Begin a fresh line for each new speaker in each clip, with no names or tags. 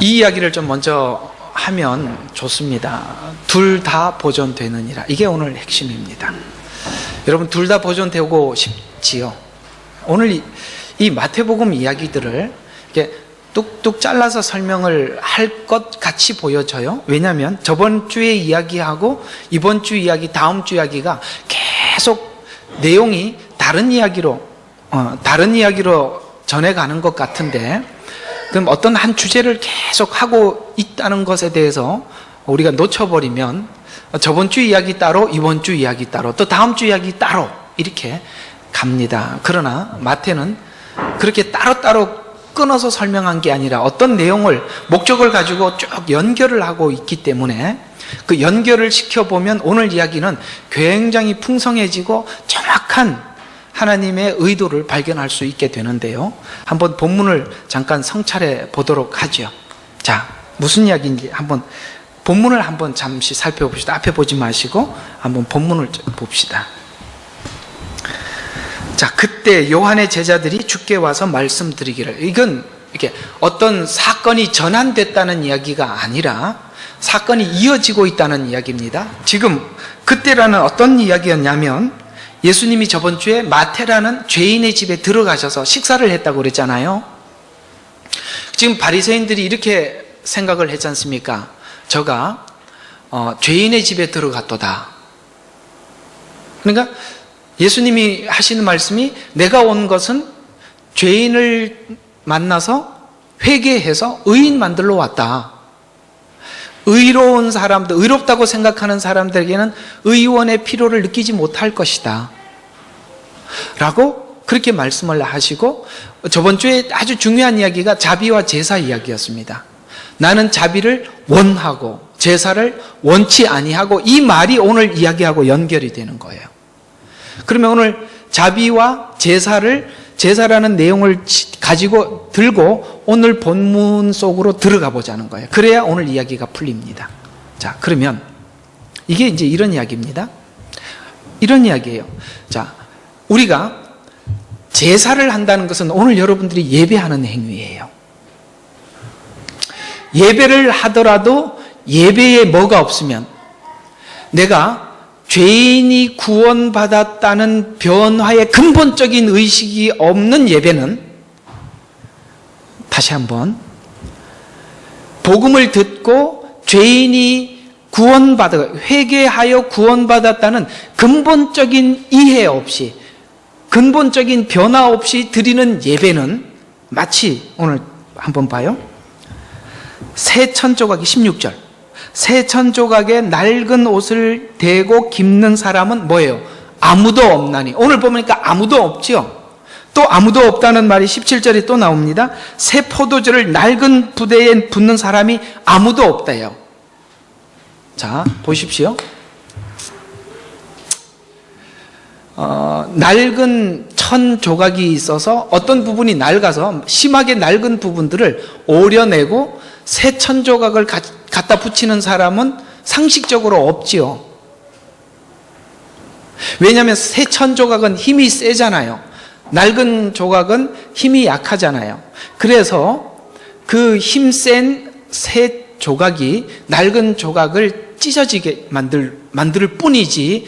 이 이야기를 좀 먼저 하면 좋습니다. 둘 다 보존되느니라. 이게 오늘 핵심입니다. 여러분, 둘 다 보존되고 싶지요? 오늘 이 마태복음 이야기들을 이렇게 뚝뚝 잘라서 설명을 할 것 같이 보여져요. 왜냐하면 저번 주에 이야기하고 이번 주 이야기, 다음 주 이야기가 계속 내용이 다른 이야기로 전해가는 것 같은데, 그럼 어떤 한 주제를 계속 하고 있다는 것에 대해서 우리가 놓쳐버리면 저번 주 이야기 따로, 이번 주 이야기 따로, 또 다음 주 이야기 따로 이렇게 갑니다. 그러나 마태는 그렇게 따로따로 끊어서 설명한 게 아니라 어떤 내용을, 목적을 가지고 쭉 연결을 하고 있기 때문에 그 연결을 시켜보면 오늘 이야기는 굉장히 풍성해지고 정확한 하나님의 의도를 발견할 수 있게 되는데요. 한번 본문을 잠깐 성찰해 보도록 하죠. 자, 무슨 이야기인지 본문을 한번 잠시 살펴봅시다. 앞에 보지 마시고 한번 본문을 봅시다. 자, 그때 요한의 제자들이 주께 와서 말씀드리기를, 이건 이렇게 어떤 사건이 전환됐다는 이야기가 아니라 사건이 이어지고 있다는 이야기입니다. 지금 그때라는 어떤 이야기였냐면, 예수님이 저번 주에 마태라는 죄인의 집에 들어가셔서 식사를 했다고 그랬잖아요. 지금 바리새인들이 이렇게 생각을 했지 않습니까? 저가 죄인의 집에 들어갔도다. 그러니까 예수님이 하시는 말씀이, 내가 온 것은 죄인을 만나서 회개해서 의인 만들러 왔다. 의로운 사람들, 의롭다고 생각하는 사람들에게는 의원의 필요를 느끼지 못할 것이다 라고 그렇게 말씀을 하시고, 저번 주에 아주 중요한 이야기가 자비와 제사 이야기였습니다. 나는 자비를 원하고 제사를 원치 아니하고, 이 말이 오늘 이야기하고 연결이 되는 거예요. 그러면 오늘 자비와 제사라는 내용을 가지고 들고 오늘 본문 속으로 들어가 보자는 거예요. 그래야 오늘 이야기가 풀립니다. 자, 그러면 이게 이제 이런 이야기입니다. 이런 이야기예요. 자, 우리가 제사를 한다는 것은 오늘 여러분들이 예배하는 행위예요. 예배를 하더라도 예배에 뭐가 없으면, 내가 죄인이 구원받았다는 변화의 근본적인 의식이 없는 예배는, 다시 한번, 복음을 듣고 죄인이 회개하여 구원받았다는 근본적인 이해 없이, 근본적인 변화 없이 드리는 예배는 마치, 오늘 한번 봐요. 새천조각이 16절. 새천조각에 낡은 옷을 대고 깁는 사람은 뭐예요? 아무도 없나니. 오늘 보니까 아무도 없죠. 또 아무도 없다는 말이 17절에 또 나옵니다. 새 포도주를 낡은 부대에 붓는 사람이 아무도 없대요. 자, 보십시오. 낡은 천 조각이 있어서 어떤 부분이 낡아서 심하게 낡은 부분들을 오려내고 새 천 조각을 갖다 붙이는 사람은 상식적으로 없지요. 왜냐하면 새 천 조각은 힘이 세잖아요. 낡은 조각은 힘이 약하잖아요. 그래서 그 힘센 새 조각이 낡은 조각을 찢어지게 만들 뿐이지,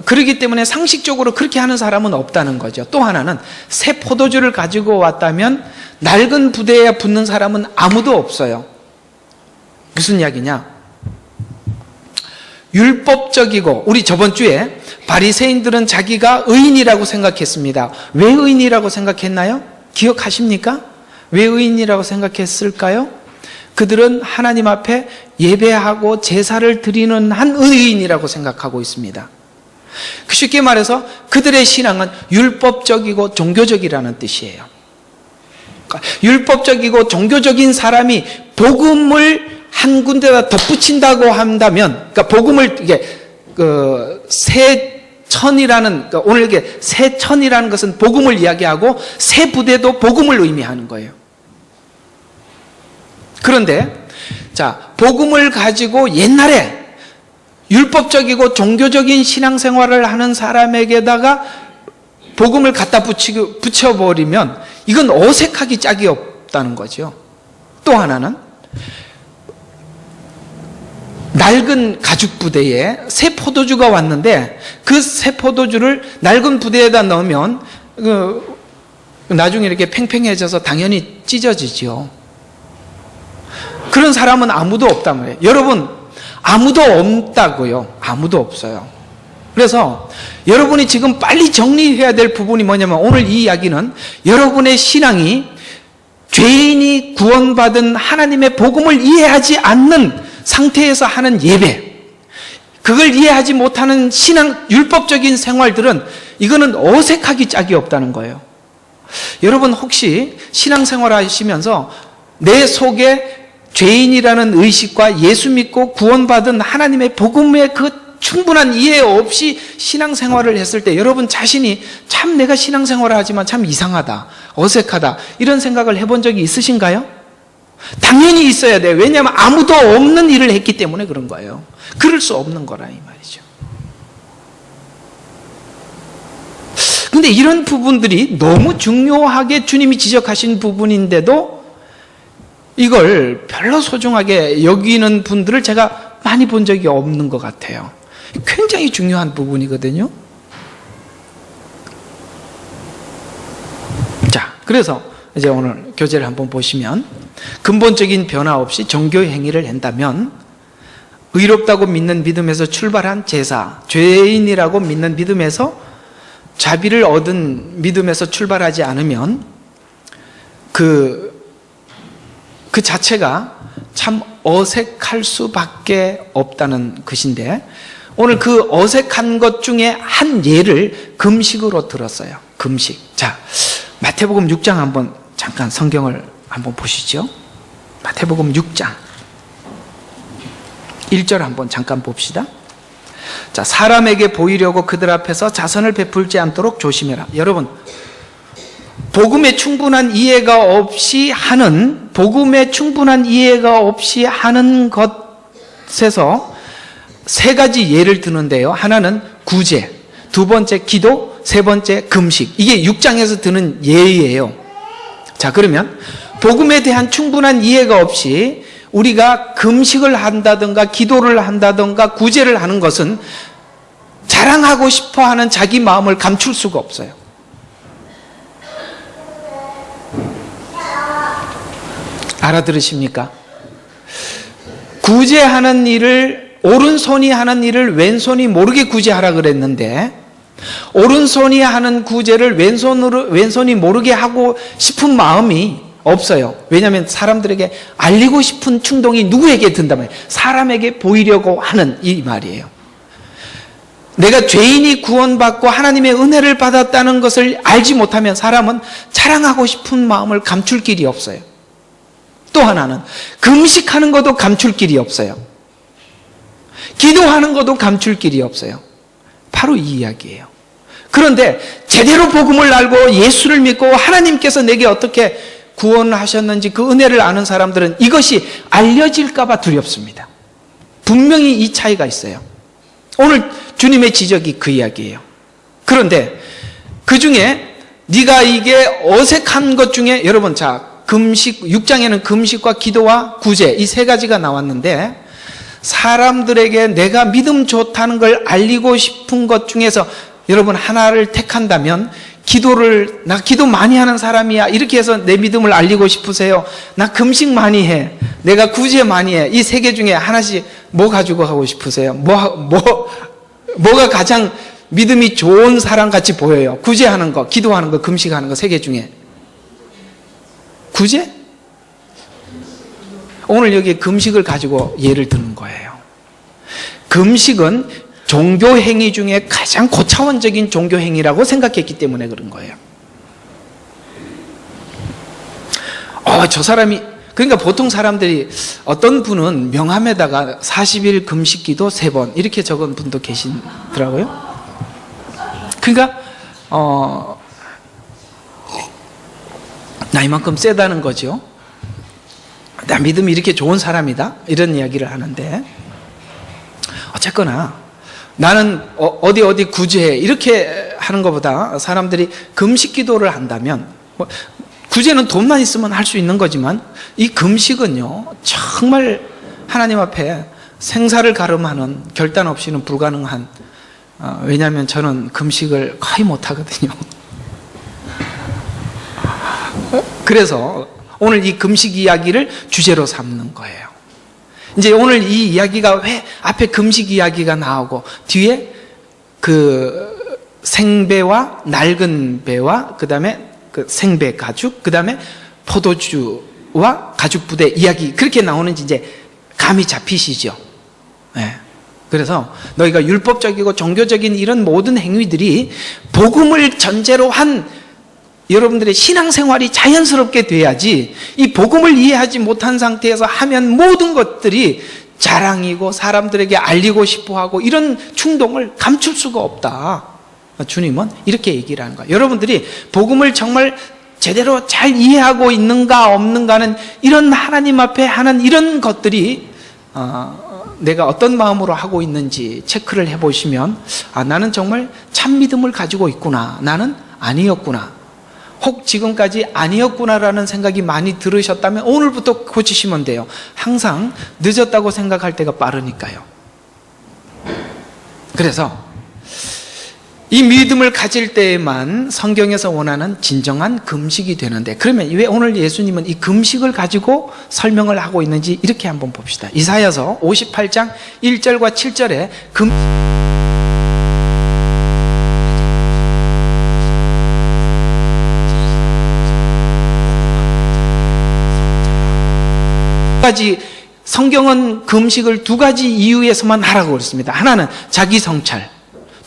그렇기 때문에 상식적으로 그렇게 하는 사람은 없다는 거죠. 또 하나는 새 포도주를 가지고 왔다면 낡은 부대에 붙는 사람은 아무도 없어요. 무슨 이야기냐? 율법적이고, 우리 저번 주에 바리새인들은 자기가 의인이라고 생각했습니다. 왜 의인이라고 생각했나요? 기억하십니까? 왜 의인이라고 생각했을까요? 그들은 하나님 앞에 예배하고 제사를 드리는 한 의인이라고 생각하고 있습니다. 쉽게 말해서 그들의 신앙은 율법적이고 종교적이라는 뜻이에요. 그러니까 율법적이고 종교적인 사람이 복음을 한 군데다 덧붙인다고 한다면, 그러니까 복음을 새천이라는, 그러니까 오늘 이게 새천이라는 것은 복음을 이야기하고 새 부대도 복음을 의미하는 거예요. 그런데 자, 복음을 가지고 옛날에 율법적이고 종교적인 신앙생활을 하는 사람에게다가 복음을 갖다 붙여버리면 이건 어색하기 짝이 없다는 거죠. 또 하나는 낡은 가죽 부대에 새 포도주가 왔는데 그 새 포도주를 낡은 부대에다 넣으면 나중에 이렇게 팽팽해져서 당연히 찢어지죠. 그런 사람은 아무도 없단 말이에요. 여러분, 아무도 없다고요. 아무도 없어요. 그래서 여러분이 지금 빨리 정리해야 될 부분이 뭐냐면, 오늘 이 이야기는 여러분의 신앙이 죄인이 구원받은 하나님의 복음을 이해하지 않는 상태에서 하는 예배, 그걸 이해하지 못하는 신앙 율법적인 생활들은 이거는 어색하기 짝이 없다는 거예요. 여러분 혹시 신앙생활 하시면서 내 속에 죄인이라는 의식과 예수 믿고 구원받은 하나님의 복음의 그 충분한 이해 없이 신앙생활을 했을 때 여러분 자신이 참 내가 신앙생활을 하지만 참 이상하다, 어색하다, 이런 생각을 해본 적이 있으신가요? 당연히 있어야 돼요. 왜냐하면 아무도 없는 일을 했기 때문에 그런 거예요. 그럴 수 없는 거라 이 말이죠. 근데 이런 부분들이 너무 중요하게 주님이 지적하신 부분인데도 이걸 별로 소중하게 여기는 분들을 제가 많이 본 적이 없는 것 같아요. 굉장히 중요한 부분이거든요. 자, 그래서 이제 오늘 교재를 한번 보시면, 근본적인 변화 없이 종교 행위를 한다면 의롭다고 믿는 믿음에서 출발한 제사, 죄인이라고 믿는 믿음에서 자비를 얻은 믿음에서 출발하지 않으면 그 자체가 참 어색할 수밖에 없다는 것인데, 오늘 그 어색한 것 중에 한 예를 금식으로 들었어요. 금식. 자, 마태복음 6장 한번 잠깐 성경을 한번 보시죠. 마태복음 6장 1절 한번 잠깐 봅시다. 자, 사람에게 보이려고 그들 앞에서 자선을 베풀지 않도록 조심해라. 여러분, 복음의 충분한 이해가 없이 하는 것에서 세 가지 예를 드는데요. 하나는 구제, 두 번째 기도, 세 번째 금식. 이게 6장에서 드는 예예요. 자, 그러면 복음에 대한 충분한 이해가 없이 우리가 금식을 한다든가 기도를 한다든가 구제를 하는 것은 자랑하고 싶어하는 자기 마음을 감출 수가 없어요. 알아들으십니까? 구제하는 일을, 오른손이 하는 일을 왼손이 모르게 구제하라 그랬는데, 오른손이 하는 구제를 왼손이 모르게 하고 싶은 마음이 없어요. 왜냐하면 사람들에게 알리고 싶은 충동이 누구에게 든다면 사람에게 보이려고 하는 이 말이에요. 내가 죄인이 구원받고 하나님의 은혜를 받았다는 것을 알지 못하면 사람은 자랑하고 싶은 마음을 감출 길이 없어요. 또 하나는 금식하는 것도 감출 길이 없어요. 기도하는 것도 감출 길이 없어요. 바로 이 이야기예요. 그런데 제대로 복음을 알고 예수를 믿고 하나님께서 내게 어떻게 구원하셨는지 그 은혜를 아는 사람들은 이것이 알려질까 봐 두렵습니다. 분명히 이 차이가 있어요. 오늘 주님의 지적이 그 이야기예요. 그런데 그 중에 네가 이게 어색한 것 중에, 여러분, 자, 금식, 6장에는 금식과 기도와 구제, 이 세 가지가 나왔는데, 사람들에게 내가 믿음 좋다는 걸 알리고 싶은 것 중에서 여러분 하나를 택한다면, 나 기도 많이 하는 사람이야, 이렇게 해서 내 믿음을 알리고 싶으세요? 나 금식 많이 해, 내가 구제 많이 해, 이 세 개 중에 하나씩 뭐 가지고 하고 싶으세요? 뭐가 가장 믿음이 좋은 사람 같이 보여요? 구제하는 거, 기도하는 거, 금식하는 거, 세 개 중에 구제? 오늘 여기 금식을 가지고 예를 드는 거예요. 금식은 종교행위 중에 가장 고차원적인 종교행위라고 생각했기 때문에 그런 거예요. 저 사람이, 그러니까 보통 사람들이, 어떤 분은 명함에다가 40일 금식기도 3번 이렇게 적은 분도 계시더라고요. 그러니까 나 이만큼 세다는 거죠. 나 믿음이 이렇게 좋은 사람이다, 이런 이야기를 하는데, 어쨌거나 나는 어디 구제해 이렇게 하는 것보다 사람들이 금식 기도를 한다면, 구제는 돈만 있으면 할 수 있는 거지만 이 금식은요 정말 하나님 앞에 생사를 가름하는, 결단 없이는 불가능한, 왜냐하면 저는 금식을 거의 못하거든요. 그래서 오늘 이 금식 이야기를 주제로 삼는 거예요. 이제 오늘 이 이야기가 왜 앞에 금식 이야기가 나오고 뒤에 그 생배와 낡은 배와 그 다음에 그 생배 가죽, 그 다음에 포도주와 가죽 부대 이야기 그렇게 나오는지 이제 감이 잡히시죠. 네. 그래서 너희가 율법적이고 종교적인 이런 모든 행위들이 복음을 전제로 한 여러분들의 신앙생활이 자연스럽게 돼야지, 이 복음을 이해하지 못한 상태에서 하면 모든 것들이 자랑이고 사람들에게 알리고 싶어하고 이런 충동을 감출 수가 없다. 주님은 이렇게 얘기를 하는 거예요. 여러분들이 복음을 정말 제대로 잘 이해하고 있는가 없는가는 이런 하나님 앞에 하는 이런 것들이 내가 어떤 마음으로 하고 있는지 체크를 해보시면 나는 정말 참 믿음을 가지고 있구나, 나는 아니었구나, 혹 지금까지 아니었구나라는 생각이 많이 들으셨다면 오늘부터 고치시면 돼요. 항상 늦었다고 생각할 때가 빠르니까요. 그래서 이 믿음을 가질 때에만 성경에서 원하는 진정한 금식이 되는데, 그러면 왜 오늘 예수님은 이 금식을 가지고 설명을 하고 있는지 이렇게 한번 봅시다. 이사야서 58장 1절과 7절에 성경은 금식을 두 가지 이유에서만 하라고 그랬습니다. 하나는 자기 성찰,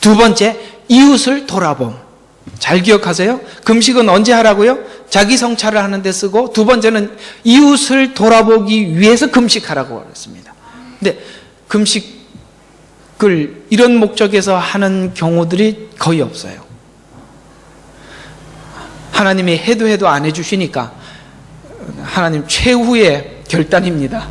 두 번째 이웃을 돌아봄. 잘 기억하세요. 금식은 언제 하라고요? 자기 성찰을 하는 데 쓰고, 두 번째는 이웃을 돌아보기 위해서 금식하라고 그랬습니다. 근데 금식을 이런 목적에서 하는 경우들이 거의 없어요. 하나님이 해도 안 해주시니까 하나님 최후의 결단입니다.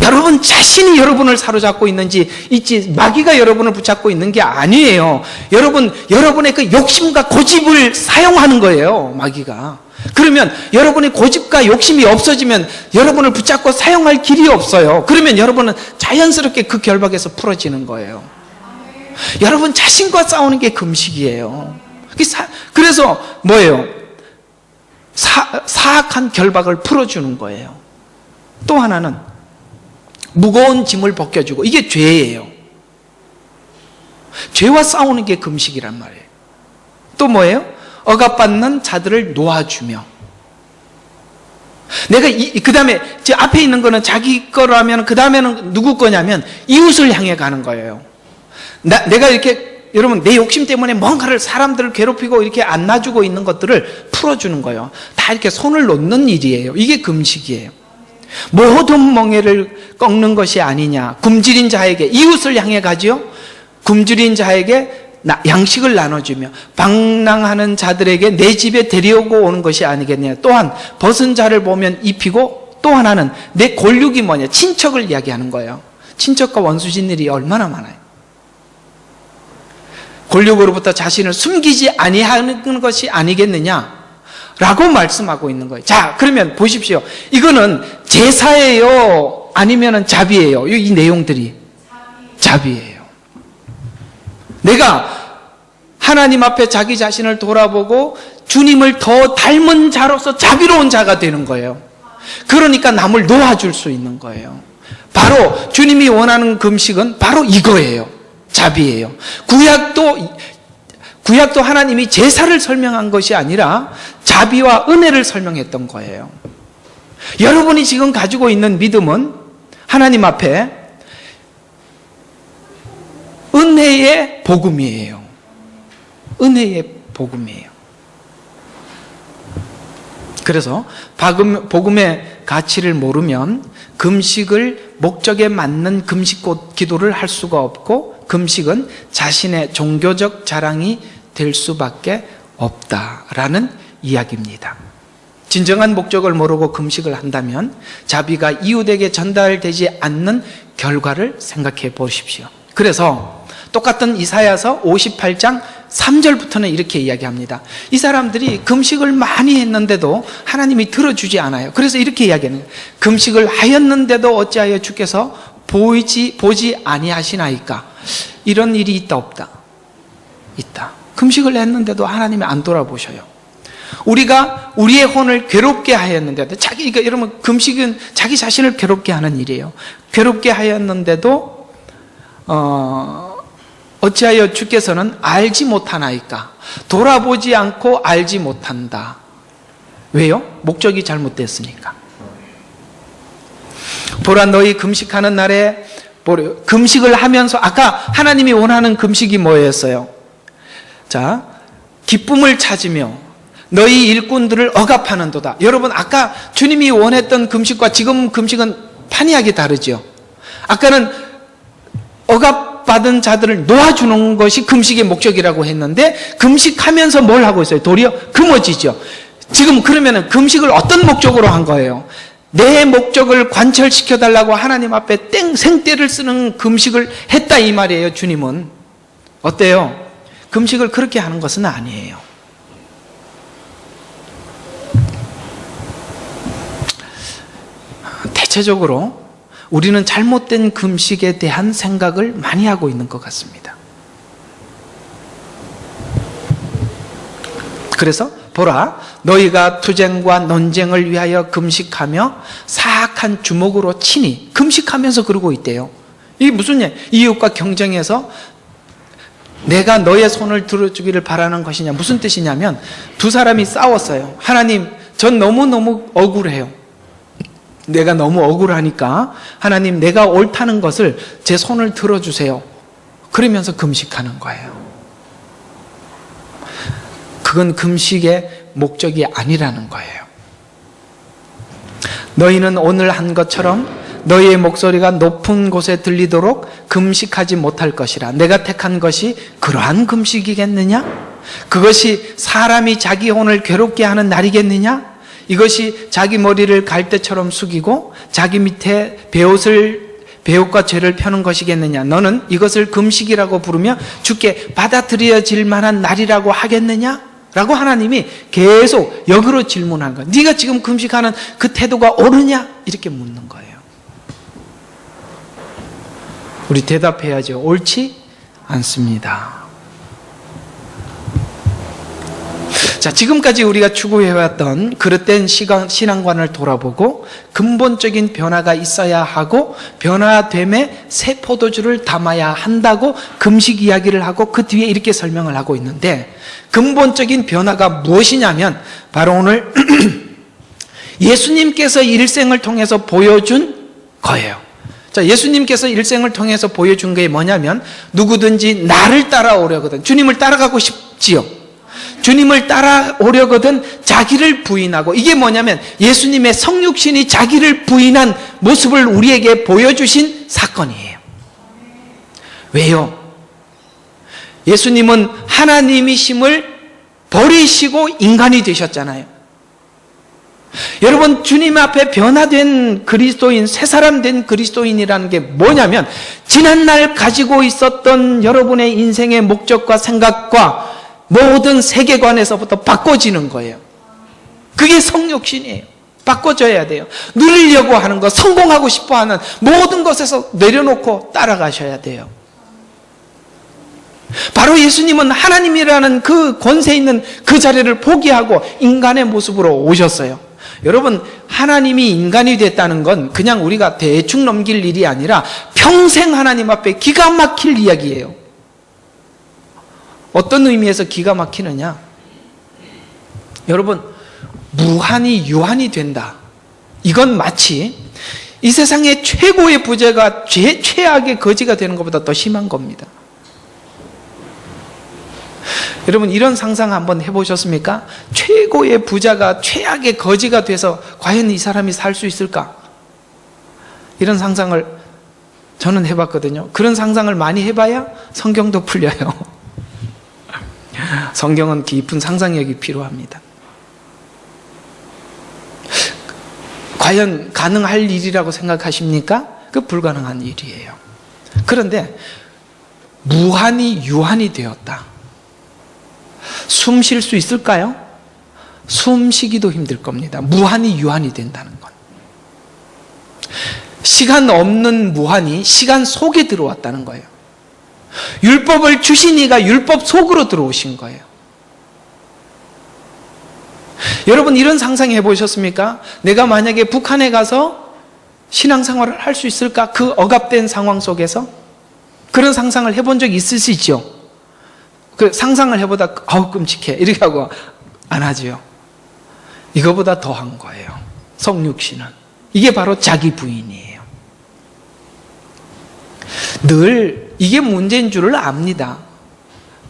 여러분 자신이 여러분을 사로잡고 있는지 있지, 마귀가 여러분을 붙잡고 있는 게 아니에요. 여러분의 그 욕심과 고집을 사용하는 거예요, 마귀가. 그러면 여러분의 고집과 욕심이 없어지면 여러분을 붙잡고 사용할 길이 없어요. 그러면 여러분은 자연스럽게 그 결박에서 풀어지는 거예요. 여러분 자신과 싸우는 게 금식이에요. 그래서 뭐예요? 사악한 결박을 풀어주는 거예요. 또 하나는 무거운 짐을 벗겨주고, 이게 죄예요. 죄와 싸우는 게 금식이란 말이에요. 또 뭐예요? 억압받는 자들을 놓아주며. 내가 그 다음에 앞에 있는 거는 자기 거라면 그 다음에는 누구 거냐면 이웃을 향해 가는 거예요. 내가 이렇게 여러분 내 욕심 때문에 뭔가를 사람들을 괴롭히고 이렇게 안 놔주고 있는 것들을 풀어주는 거예요. 다 이렇게 손을 놓는 일이에요. 이게 금식이에요. 모든 멍에를 꺾는 것이 아니냐. 굶주린 자에게, 이웃을 향해 가지요. 굶주린 자에게 양식을 나눠주며 방랑하는 자들에게 내 집에 데려오고 오는 것이 아니겠느냐. 또한 벗은 자를 보면 입히고, 또 하나는 내 골육이 뭐냐. 친척을 이야기하는 거예요. 친척과 원수진 일이 얼마나 많아요. 골육으로부터 자신을 숨기지 아니하는 것이 아니겠느냐 라고 말씀하고 있는 거예요. 자, 그러면 보십시오. 이거는 제사예요? 아니면 자비예요? 이 내용들이 자비예요. 내가 하나님 앞에 자기 자신을 돌아보고 주님을 더 닮은 자로서 자비로운 자가 되는 거예요. 그러니까 남을 놓아줄 수 있는 거예요. 바로 주님이 원하는 금식은 바로 이거예요. 자비예요. 구약도 하나님이 제사를 설명한 것이 아니라 자비와 은혜를 설명했던 거예요. 여러분이 지금 가지고 있는 믿음은 하나님 앞에 은혜의 복음이에요. 은혜의 복음이에요. 그래서 복음의 가치를 모르면 금식을 목적에 맞는 금식 기도를 할 수가 없고, 금식은 자신의 종교적 자랑이 될 수밖에 없다라는 이야기입니다. 진정한 목적을 모르고 금식을 한다면 자비가 이웃에게 전달되지 않는 결과를 생각해 보십시오. 그래서 똑같은 이사야서 58장 3절부터는 이렇게 이야기합니다. 이 사람들이 금식을 많이 했는데도 하나님이 들어주지 않아요. 그래서 이렇게 이야기하는 거예요. 금식을 하였는데도 어찌하여 주께서 보지 아니하시나이까? 이런 일이 있다 없다? 있다. 금식을 했는데도 하나님이 안 돌아보셔요. 우리가 우리의 혼을 괴롭게 하였는데도, 그러니까 여러분, 금식은 자기 자신을 괴롭게 하는 일이에요. 괴롭게 하였는데도 어찌하여 주께서는 알지 못하나이까? 돌아보지 않고 알지 못한다. 왜요? 목적이 잘못됐으니까. 보라, 너희 금식하는 날에 금식을 하면서, 아까 하나님이 원하는 금식이 뭐였어요? 자, 기쁨을 찾으며 너희 일꾼들을 억압하는도다. 여러분, 아까 주님이 원했던 금식과 지금 금식은 판이하게 다르죠. 아까는 억압받은 자들을 놓아주는 것이 금식의 목적이라고 했는데, 금식하면서 뭘 하고 있어요? 도리어 금어지죠. 지금 그러면은 금식을 어떤 목적으로 한 거예요? 내 목적을 관철시켜달라고 하나님 앞에 생떼를 쓰는 금식을 했다, 이 말이에요. 주님은 어때요? 금식을 그렇게 하는 것은 아니에요. 대체적으로 우리는 잘못된 금식에 대한 생각을 많이 하고 있는 것 같습니다. 그래서 보라, 너희가 투쟁과 논쟁을 위하여 금식하며 사악한 주먹으로 치니, 금식하면서 그러고 있대요. 이게 무슨 얘기? 이웃과 경쟁해서 내가 너의 손을 들어주기를 바라는 것이냐? 무슨 뜻이냐면, 두 사람이 싸웠어요. 하나님, 전 너무너무 억울해요. 내가 너무 억울하니까 하나님, 내가 옳다는 것을 제 손을 들어주세요. 그러면서 금식하는 거예요. 그건 금식의 목적이 아니라는 거예요. 너희는 오늘 한 것처럼 너희의 목소리가 높은 곳에 들리도록 금식하지 못할 것이라. 내가 택한 것이 그러한 금식이겠느냐? 그것이 사람이 자기 혼을 괴롭게 하는 날이겠느냐? 이것이 자기 머리를 갈대처럼 숙이고 자기 밑에 베옷과 죄를 펴는 것이겠느냐? 너는 이것을 금식이라고 부르며 주께 받아들여질 만한 날이라고 하겠느냐? 라고 하나님이 계속 역으로 질문하는 거예요. 네가 지금 금식하는 그 태도가 옳으냐? 이렇게 묻는 거예요. 우리 대답해야죠. 옳지 않습니다. 자, 지금까지 우리가 추구해왔던 그릇된 신앙관을 돌아보고 근본적인 변화가 있어야 하고 변화됨에 새 포도주를 담아야 한다고 금식 이야기를 하고 그 뒤에 이렇게 설명을 하고 있는데, 근본적인 변화가 무엇이냐면 바로 오늘 예수님께서 일생을 통해서 보여준 거예요. 자, 예수님께서 일생을 통해서 보여준 게 뭐냐면, 누구든지 나를 따라오려거든, 주님을 따라가고 싶지요. 주님을 따라오려거든 자기를 부인하고, 이게 뭐냐면 예수님의 성육신이 자기를 부인한 모습을 우리에게 보여주신 사건이에요. 왜요? 예수님은 하나님이심을 버리시고 인간이 되셨잖아요. 여러분, 주님 앞에 변화된 그리스도인, 새 사람 된 그리스도인이라는 게 뭐냐면, 지난날 가지고 있었던 여러분의 인생의 목적과 생각과 모든 세계관에서부터 바꿔지는 거예요. 그게 성육신이에요. 바꿔져야 돼요. 누리려고 하는 것, 성공하고 싶어하는 모든 것에서 내려놓고 따라가셔야 돼요. 바로 예수님은 하나님이라는 그 권세 있는 그 자리를 포기하고 인간의 모습으로 오셨어요. 여러분, 하나님이 인간이 됐다는 건 그냥 우리가 대충 넘길 일이 아니라 평생 하나님 앞에 기가 막힐 이야기예요. 어떤 의미에서 기가 막히느냐? 여러분, 무한히 유한이 된다. 이건 마치 이 세상의 최고의 부자가 최악의 거지가 되는 것보다 더 심한 겁니다. 여러분, 이런 상상 한번 해보셨습니까? 최고의 부자가 최악의 거지가 돼서 과연 이 사람이 살 수 있을까? 이런 상상을 저는 해봤거든요. 그런 상상을 많이 해봐야 성경도 풀려요. 성경은 깊은 상상력이 필요합니다. 과연 가능할 일이라고 생각하십니까? 그 불가능한 일이에요. 그런데 무한히 유한이 되었다. 숨 쉴 수 있을까요? 숨 쉬기도 힘들 겁니다. 무한히 유한이 된다는 건. 시간 없는 무한이 시간 속에 들어왔다는 거예요. 율법을 주신 이가 율법 속으로 들어오신 거예요. 여러분, 이런 상상 해보셨습니까? 내가 만약에 북한에 가서 신앙생활을 할 수 있을까? 그 억압된 상황 속에서? 그런 상상을 해본 적 있으시죠? 그 상상을 해보다 아우 끔찍해 이렇게 하고 안 하지요. 이거보다 더한 거예요. 성육신은. 이게 바로 자기 부인이에요. 늘 이게 문제인 줄을 압니다.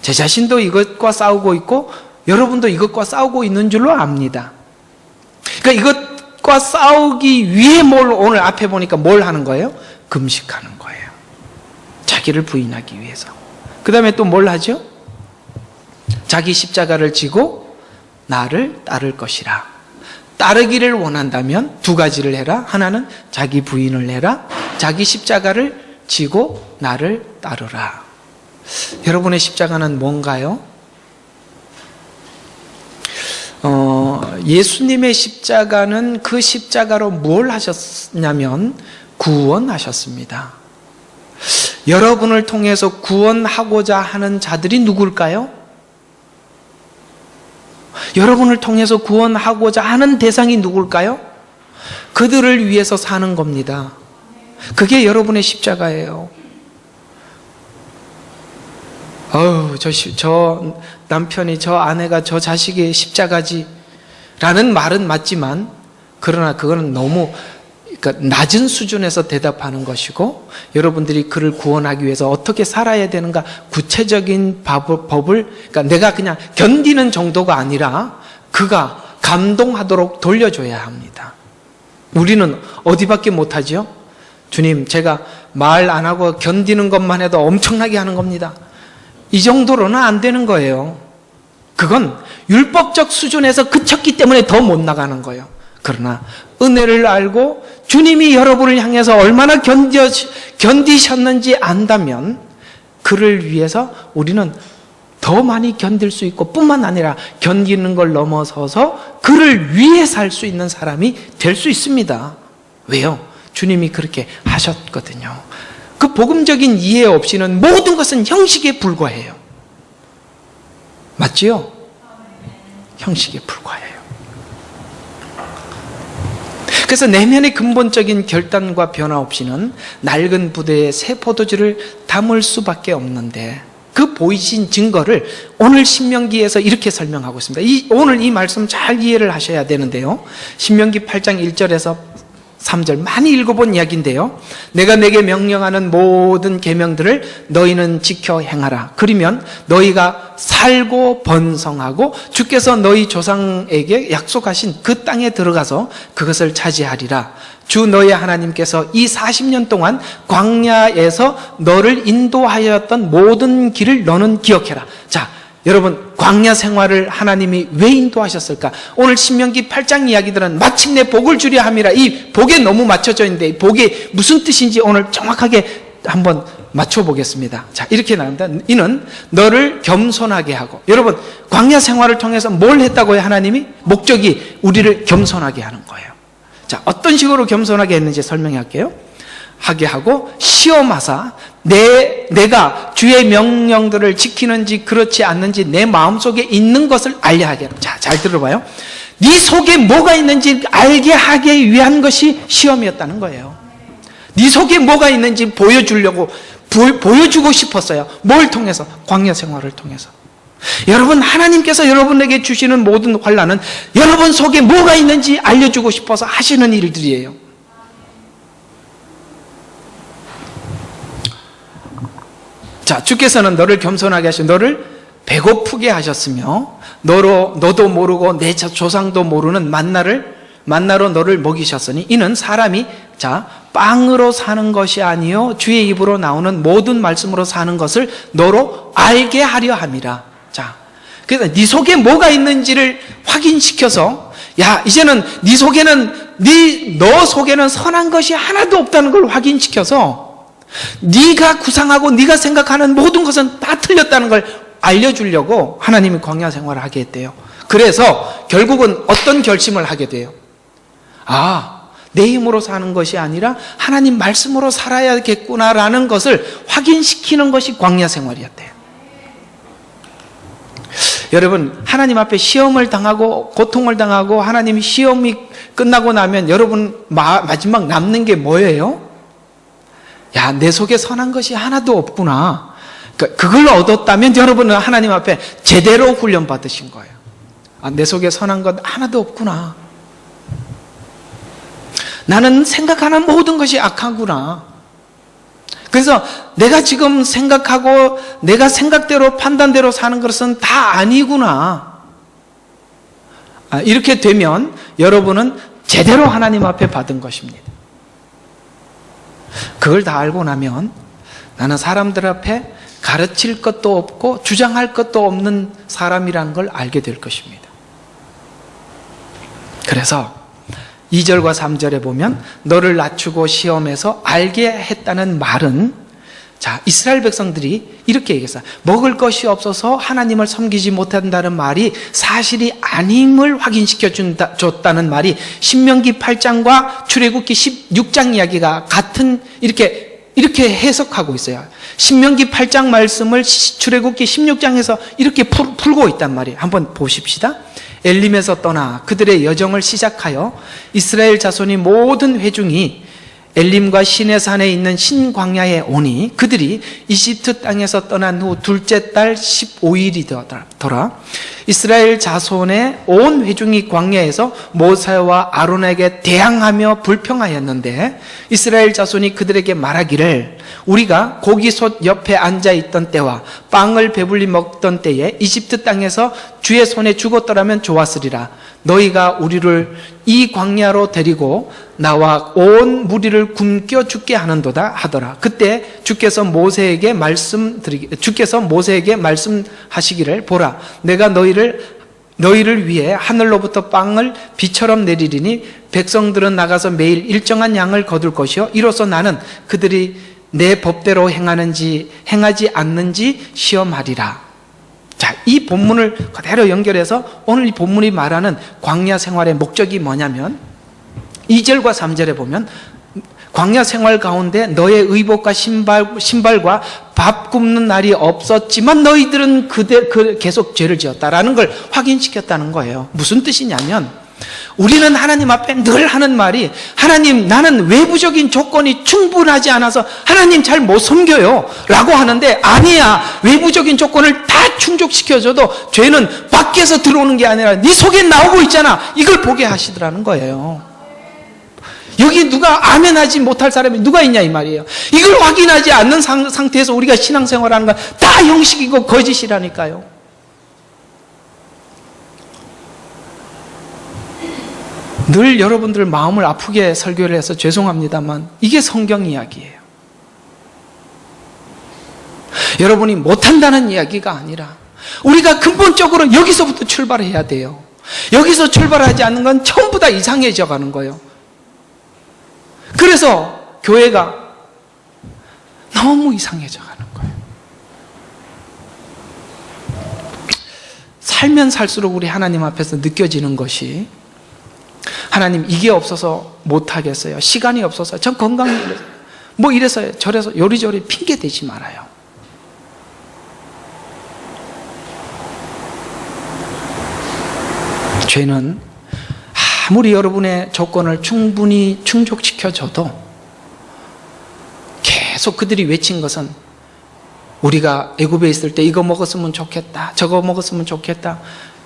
제 자신도 이것과 싸우고 있고 여러분도 이것과 싸우고 있는 줄로 압니다. 그러니까 이것과 싸우기 위해 오늘 앞에 보니까 뭘 하는 거예요? 금식하는 거예요. 자기를 부인하기 위해서. 그 다음에 또 뭘 하죠? 자기 십자가를 지고 나를 따를 것이라. 따르기를 원한다면 두 가지를 해라. 하나는 자기 부인을 해라. 자기 십자가를 지고 나를 따르라. 여러분의 십자가는 뭔가요? 예수님의 십자가는 그 십자가로 뭘 하셨냐면 구원하셨습니다. 여러분을 통해서 구원하고자 하는 자들이 누굴까요? 여러분을 통해서 구원하고자 하는 대상이 누굴까요? 그들을 위해서 사는 겁니다. 그게 여러분의 십자가예요. 저 남편이, 저 아내가, 저 자식의 십자가지 라는 말은 맞지만, 그러나 그거는 너무 낮은 수준에서 대답하는 것이고, 여러분들이 그를 구원하기 위해서 어떻게 살아야 되는가 구체적인 법을, 그러니까 내가 그냥 견디는 정도가 아니라 그가 감동하도록 돌려줘야 합니다. 우리는 어디밖에 못하죠? 주님, 제가 말 안 하고 견디는 것만 해도 엄청나게 하는 겁니다. 이 정도로는 안 되는 거예요. 그건 율법적 수준에서 그쳤기 때문에 더 못 나가는 거예요. 그러나 은혜를 알고 주님이 여러분을 향해서 얼마나 견디셨는지 안다면 그를 위해서 우리는 더 많이 견딜 수 있고 뿐만 아니라 견디는 걸 넘어서서 그를 위해 살 수 있는 사람이 될 수 있습니다. 왜요? 주님이 그렇게 하셨거든요. 그 복음적인 이해 없이는 모든 것은 형식에 불과해요. 맞지요? 형식에 불과해요. 그래서 내면의 근본적인 결단과 변화 없이는 낡은 부대에 새 포도주를 담을 수밖에 없는데, 그 보이신 증거를 오늘 신명기에서 이렇게 설명하고 있습니다. 오늘 이 말씀 잘 이해를 하셔야 되는데요. 신명기 8장 1절에서 3절 많이 읽어본 이야기인데요. 내가 내게 명령하는 모든 계명들을 너희는 지켜 행하라. 그러면 너희가 살고 번성하고 주께서 너희 조상에게 약속하신 그 땅에 들어가서 그것을 차지하리라. 주 너희 하나님께서 이 40년 동안 광야에서 너를 인도하였던 모든 길을 너는 기억해라. 자, 여러분, 광야 생활을 하나님이 왜 인도하셨을까? 오늘 신명기 8장 이야기들은 마침내 복을 주려 함이라. 이 복에 너무 맞춰져 있는데 이 복이 무슨 뜻인지 오늘 정확하게 한번 맞춰보겠습니다. 자, 이렇게 나옵니다. 이는 너를 겸손하게 하고. 여러분, 광야 생활을 통해서 뭘 했다고요? 하나님이? 목적이 우리를 겸손하게 하는 거예요. 자, 어떤 식으로 겸손하게 했는지 설명해 할게요. 하게 하고 시험하사 내가 주의 명령들을 지키는지 그렇지 않는지 내 마음속에 있는 것을 알게 하게 하라. 자, 잘 들어봐요. 네 속에 뭐가 있는지 알게 하기 위한 것이 시험이었다는 거예요. 네 속에 뭐가 있는지 보여주려고 보여주고 싶었어요. 뭘 통해서? 광야 생활을 통해서. 여러분, 하나님께서 여러분에게 주시는 모든 환난은 여러분 속에 뭐가 있는지 알려주고 싶어서 하시는 일들이에요. 자, 주께서는 너를 겸손하게 하시고 너를 배고프게 하셨으며 너도 모르고 내 조상도 모르는 만나로 너를 먹이셨으니 이는 사람이 빵으로 사는 것이 아니요 주의 입으로 나오는 모든 말씀으로 사는 것을 너로 알게 하려 함이라. 자, 그래서 네 속에 뭐가 있는지를 확인시켜서 이제는 너 속에는 선한 것이 하나도 없다는 걸 확인시켜서 네가 구상하고 네가 생각하는 모든 것은 다 틀렸다는 걸 알려주려고 하나님이 광야 생활을 하게 했대요. 그래서 결국은 어떤 결심을 하게 돼요? 내 힘으로 사는 것이 아니라 하나님 말씀으로 살아야겠구나라는 것을 확인시키는 것이 광야 생활이었대요. 여러분, 하나님 앞에 시험을 당하고 고통을 당하고 하나님이 시험이 끝나고 나면 여러분 마지막 남는 게 뭐예요? 내 속에 선한 것이 하나도 없구나. 그걸 얻었다면 여러분은 하나님 앞에 제대로 훈련받으신 거예요. 내 속에 선한 것 하나도 없구나. 나는 생각하는 모든 것이 악하구나. 그래서 내가 지금 생각하고 내가 생각대로 판단대로 사는 것은 다 아니구나. 이렇게 되면 여러분은 제대로 하나님 앞에 받은 것입니다. 그걸 다 알고 나면 나는 사람들 앞에 가르칠 것도 없고 주장할 것도 없는 사람이라는 걸 알게 될 것입니다. 그래서 2절과 3절에 보면 너를 낮추고 시험해서 알게 했다는 말은 이스라엘 백성들이 이렇게 얘기했어요. 먹을 것이 없어서 하나님을 섬기지 못한다는 말이 사실이 아님을 확인시켜 줬다는 말이 신명기 8장과 출애굽기 16장 이야기가 같은 이렇게 해석하고 있어요. 신명기 8장 말씀을 출애굽기 16장에서 이렇게 풀고 있단 말이에요. 한번 보십시다. 엘림에서 떠나 그들의 여정을 시작하여 이스라엘 자손이 모든 회중이 엘림과 시내산에 있는 신광야에 오니 그들이 이집트 땅에서 떠난 후 둘째 달 15일이더라. 이스라엘 자손의 온 회중이 광야에서 모세와 아론에게 대항하며 불평하였는데 이스라엘 자손이 그들에게 말하기를 우리가 고기솥 옆에 앉아있던 때와 빵을 배불리 먹던 때에 이집트 땅에서 주의 손에 죽었더라면 좋았으리라. 너희가 우리를 이 광야로 데리고 나와 온 무리를 굶겨 죽게 하는도다 하더라. 그때 주께서 모세에게 말씀하시기를 보라, 내가 너희를 위해 하늘로부터 빵을 비처럼 내리리니 백성들은 나가서 매일 일정한 양을 거둘 것이요 이로써 나는 그들이 내 법대로 행하는지 행하지 않는지 시험하리라. 자, 이 본문을 그대로 연결해서 오늘 이 본문이 말하는 광야 생활의 목적이 뭐냐면 2절과 3절에 보면 광야 생활 가운데 너의 의복과 신발과 밥 굽는 날이 없었지만 너희들은 계속 죄를 지었다라는 걸 확인시켰다는 거예요. 무슨 뜻이냐면 우리는 하나님 앞에 늘 하는 말이 하나님, 나는 외부적인 조건이 충분하지 않아서 하나님 잘 못 섬겨요 라고 하는데 아니야. 외부적인 조건을 다 충족시켜줘도 죄는 밖에서 들어오는 게 아니라 네 속에 나오고 있잖아. 이걸 보게 하시더라는 거예요. 여기 누가 아멘하지 못할 사람이 누가 있냐 이 말이에요. 이걸 확인하지 않는 상태에서 우리가 신앙생활하는 건 다 형식이고 거짓이라니까요. 늘 여러분들 마음을 아프게 설교를 해서 죄송합니다만 이게 성경 이야기예요. 여러분이 못한다는 이야기가 아니라 우리가 근본적으로 여기서부터 출발해야 돼요. 여기서 출발하지 않는 건 전부 다 이상해져 가는 거예요. 그래서 교회가 너무 이상해져 가는 거예요. 살면 살수록 우리 하나님 앞에서 느껴지는 것이 하나님, 이게 없어서 못하겠어요. 시간이 없어서 전 건강이 뭐 이래서 저래서 요리조리 핑계 대지 말아요. 죄는 아무리 여러분의 조건을 충분히 충족시켜줘도 계속 그들이 외친 것은 우리가 애굽에 있을 때 이거 먹었으면 좋겠다, 저거 먹었으면 좋겠다.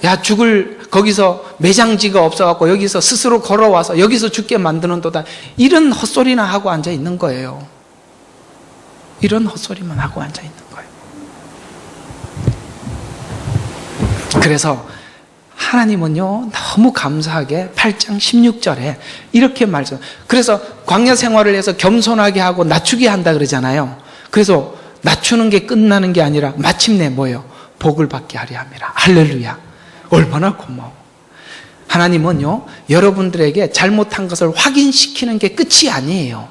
야, 죽을 거기서 매장지가 없어갖고 여기서 스스로 걸어와서 여기서 죽게 만드는도다. 이런 헛소리나 하고 앉아 있는 거예요. 이런 헛소리만 하고 앉아 있는 거예요. 그래서 하나님은요, 너무 감사하게 8장 16절에 이렇게 말씀. 그래서 광야 생활을 해서 겸손하게 하고 낮추게 한다 그러잖아요. 그래서 낮추는 게 끝나는 게 아니라 마침내 뭐예요? 복을 받게 하려 함이라. 할렐루야. 얼마나 고마워. 하나님은요, 여러분들에게 잘못한 것을 확인시키는 게 끝이 아니에요.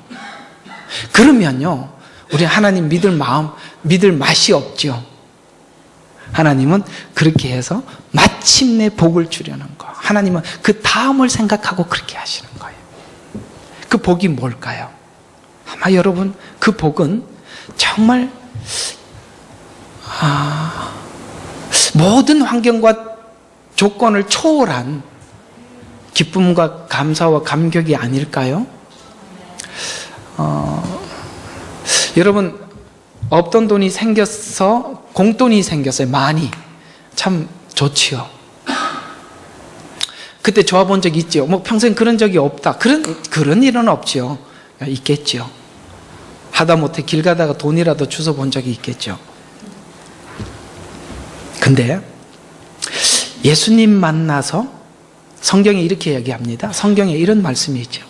그러면요, 우리 하나님 믿을 마음, 믿을 맛이 없죠. 하나님은 그렇게 해서 마침내 복을 주려는 거. 하나님은 그 다음을 생각하고 그렇게 하시는 거예요. 그 복이 뭘까요? 아마 여러분, 그 복은 정말 모든 환경과 조건을 초월한 기쁨과 감사와 감격이 아닐까요? 여러분, 없던 돈이 생겨서 공돈이 생겼어요. 많이. 참 좋지요. 그때 좋아본 적 있죠. 뭐 평생 그런 적이 없다. 그런 일은 없죠. 있겠죠. 하다못해 길 가다가 돈이라도 주워 본 적이 있겠죠. 근데 예수님 만나서 성경에 이렇게 얘기합니다. 성경에 이런 말씀이 있죠.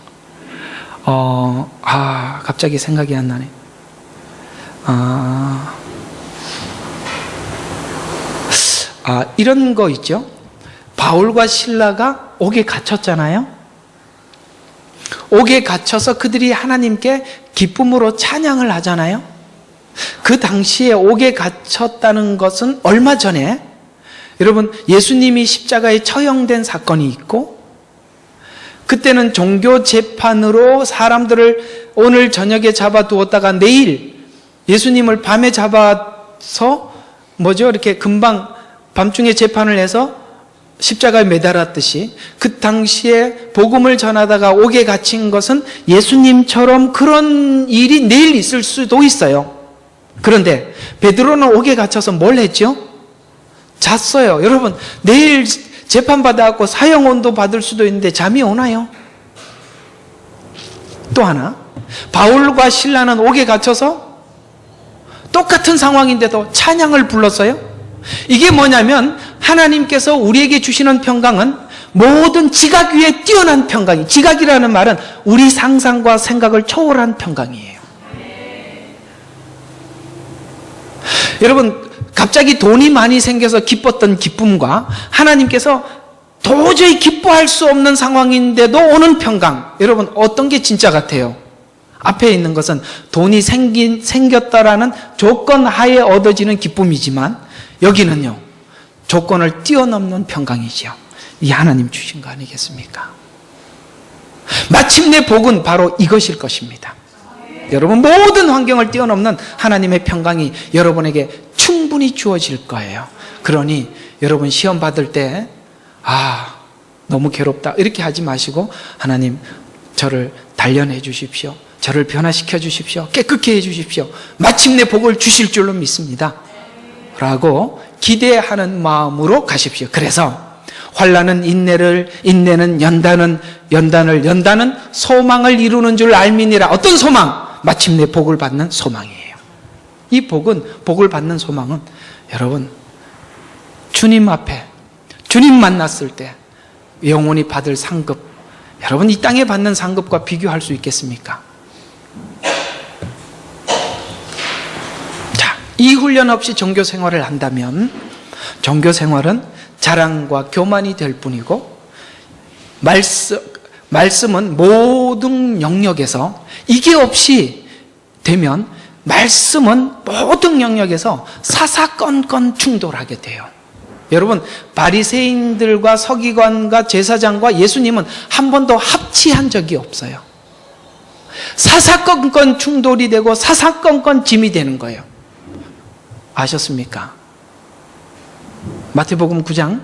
갑자기 생각이 안 나네. 이런 거 있죠. 바울과 실라가 옥에 갇혔잖아요. 옥에 갇혀서 그들이 하나님께 기쁨으로 찬양을 하잖아요. 그 당시에 옥에 갇혔다는 것은 얼마 전에 여러분, 예수님이 십자가에 처형된 사건이 있고, 그때는 종교 재판으로 사람들을 오늘 저녁에 잡아두었다가 내일 예수님을 밤에 잡아서 이렇게 금방 밤중에 재판을 해서 십자가에 매달았듯이 그 당시에 복음을 전하다가 옥에 갇힌 것은 예수님처럼 그런 일이 내일 있을 수도 있어요. 그런데 베드로는 옥에 갇혀서 뭘 했죠? 잤어요. 여러분, 내일 재판받아갖고 사형원도 받을 수도 있는데 잠이 오나요? 또 하나, 바울과 실라는 옥에 갇혀서 똑같은 상황인데도 찬양을 불렀어요. 이게 뭐냐면 하나님께서 우리에게 주시는 평강은 모든 지각 위에 뛰어난 평강이, 지각이라는 말은 우리 상상과 생각을 초월한 평강이에요. 여러분, 갑자기 돈이 많이 생겨서 기뻤던 기쁨과 하나님께서 도저히 기뻐할 수 없는 상황인데도 오는 평강, 여러분 어떤 게 진짜 같아요? 앞에 있는 것은 돈이 생겼다라는 조건 하에 얻어지는 기쁨이지만 여기는요, 조건을 뛰어넘는 평강이지요. 이 하나님 주신 거 아니겠습니까? 마침내 복은 바로 이것일 것입니다. 여러분, 모든 환경을 뛰어넘는 하나님의 평강이 여러분에게 충분히 주어질 거예요. 그러니 여러분 시험 받을 때 너무 괴롭다 이렇게 하지 마시고, 하나님 저를 단련해 주십시오. 저를 변화시켜 주십시오. 깨끗게 해 주십시오. 마침내 복을 주실 줄로 믿습니다. 라고 기대하는 마음으로 가십시오. 그래서 환난은 인내를, 인내는 연단은 소망을 이루는 줄 알미니라. 어떤 소망? 마침내 복을 받는 소망이에요. 이 복을 받는 소망은 여러분, 주님 앞에, 주님 만났을 때 영원히 받을 상급, 여러분 이 땅에 받는 상급과 비교할 수 있겠습니까? 자, 이 훈련 없이 종교 생활을 한다면 종교 생활은 자랑과 교만이 될 뿐이고, 말씀은 모든 영역에서, 이게 없이 되면 말씀은 모든 영역에서 사사건건 충돌하게 돼요. 여러분, 바리새인들과 서기관과 제사장과 예수님은 한 번도 합치한 적이 없어요. 사사건건 충돌이 되고 사사건건 짐이 되는 거예요. 아셨습니까? 마태복음 9장